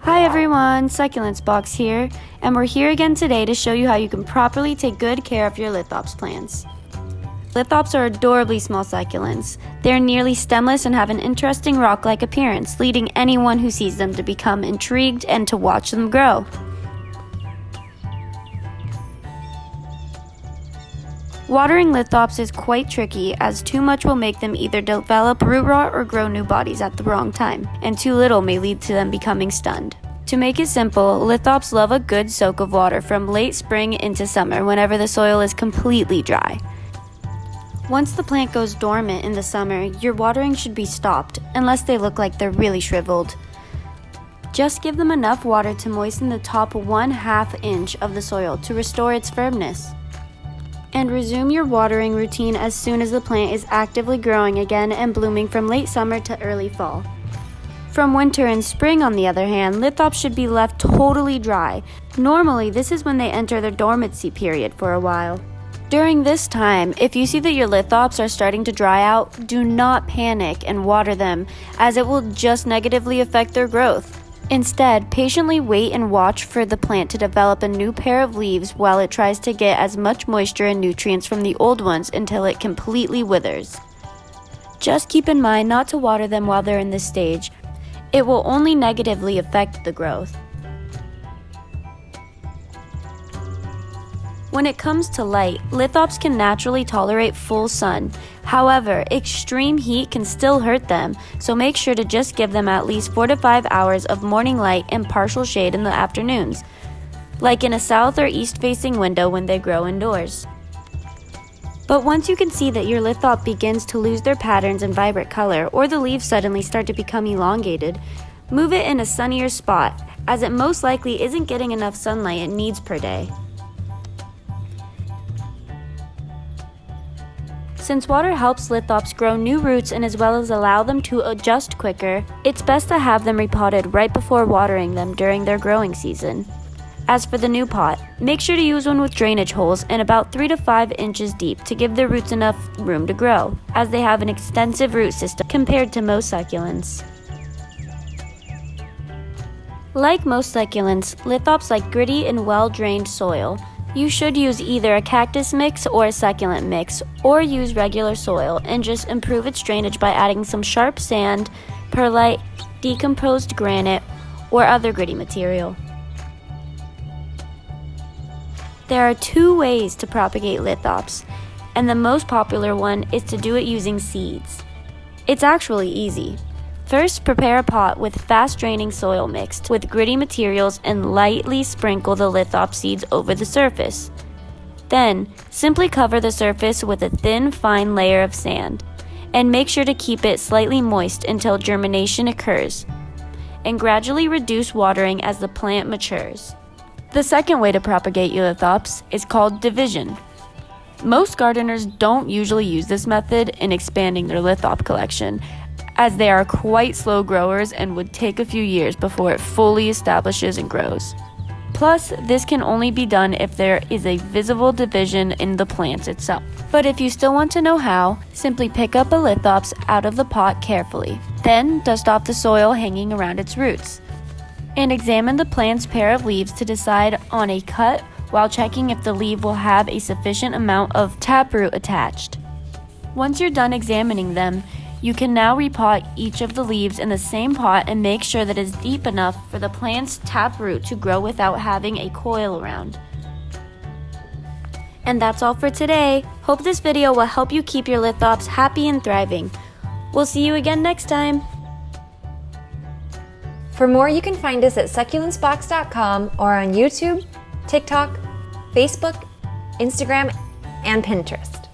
Hi everyone, Succulents Box here, and we're here again today to show you how you can properly take good care of your Lithops plants. Lithops are adorably small succulents. They're nearly stemless and have an interesting rock-like appearance, leading anyone who sees them to become intrigued and to watch them grow. Watering lithops is quite tricky, as too much will make them either develop root rot or grow new bodies at the wrong time, and too little may lead to them becoming stunned. To make it simple, lithops love a good soak of water from late spring into summer whenever the soil is completely dry. Once the plant goes dormant in the summer, your watering should be stopped, unless they look like they're really shriveled. Just give them enough water to moisten the top 1/2 inch of the soil to restore its firmness. And resume your watering routine as soon as the plant is actively growing again and blooming from late summer to early fall. From winter and spring, on the other hand, lithops should be left totally dry. Normally, this is when they enter their dormancy period for a while. During this time, if you see that your lithops are starting to dry out, do not panic and water them, as it will just negatively affect their growth. Instead, patiently wait and watch for the plant to develop a new pair of leaves while it tries to get as much moisture and nutrients from the old ones until it completely withers. Just keep in mind not to water them while they're in this stage. It will only negatively affect the growth. When it comes to light, lithops can naturally tolerate full sun. However, extreme heat can still hurt them, so make sure to just give them at least 4 to 5 hours of morning light and partial shade in the afternoons, like in a south or east facing window when they grow indoors. But once you can see that your lithop begins to lose their patterns and vibrant color, or the leaves suddenly start to become elongated, move it in a sunnier spot, as it most likely isn't getting enough sunlight it needs per day. Since water helps lithops grow new roots and as well as allow them to adjust quicker, it's best to have them repotted right before watering them during their growing season. As for the new pot, make sure to use one with drainage holes and about 3 to 5 inches deep to give their roots enough room to grow, as they have an extensive root system compared to most succulents. Like most succulents, lithops like gritty and well-drained soil. You should use either a cactus mix or a succulent mix, or use regular soil and just improve its drainage by adding some sharp sand, perlite, decomposed granite, or other gritty material. There are 2 ways to propagate lithops, and the most popular one is to do it using seeds. It's actually easy. First, prepare a pot with fast-draining soil mixed with gritty materials and lightly sprinkle the lithop seeds over the surface. Then, simply cover the surface with a thin, fine layer of sand, and make sure to keep it slightly moist until germination occurs, and gradually reduce watering as the plant matures. The second way to propagate your lithops is called division. Most gardeners don't usually use this method in expanding their lithop collection, as they are quite slow growers and would take a few years before it fully establishes and grows. Plus, this can only be done if there is a visible division in the plant itself. But if you still want to know how, simply pick up a lithops out of the pot carefully. Then, dust off the soil hanging around its roots, and examine the plant's pair of leaves to decide on a cut while checking if the leaf will have a sufficient amount of taproot attached. Once you're done examining them, you can now repot each of the leaves in the same pot and make sure that it's deep enough for the plant's taproot to grow without having a coil around. And that's all for today. Hope this video will help you keep your lithops happy and thriving. We'll see you again next time. For more, you can find us at succulentsbox.com or on YouTube, TikTok, Facebook, Instagram, and Pinterest.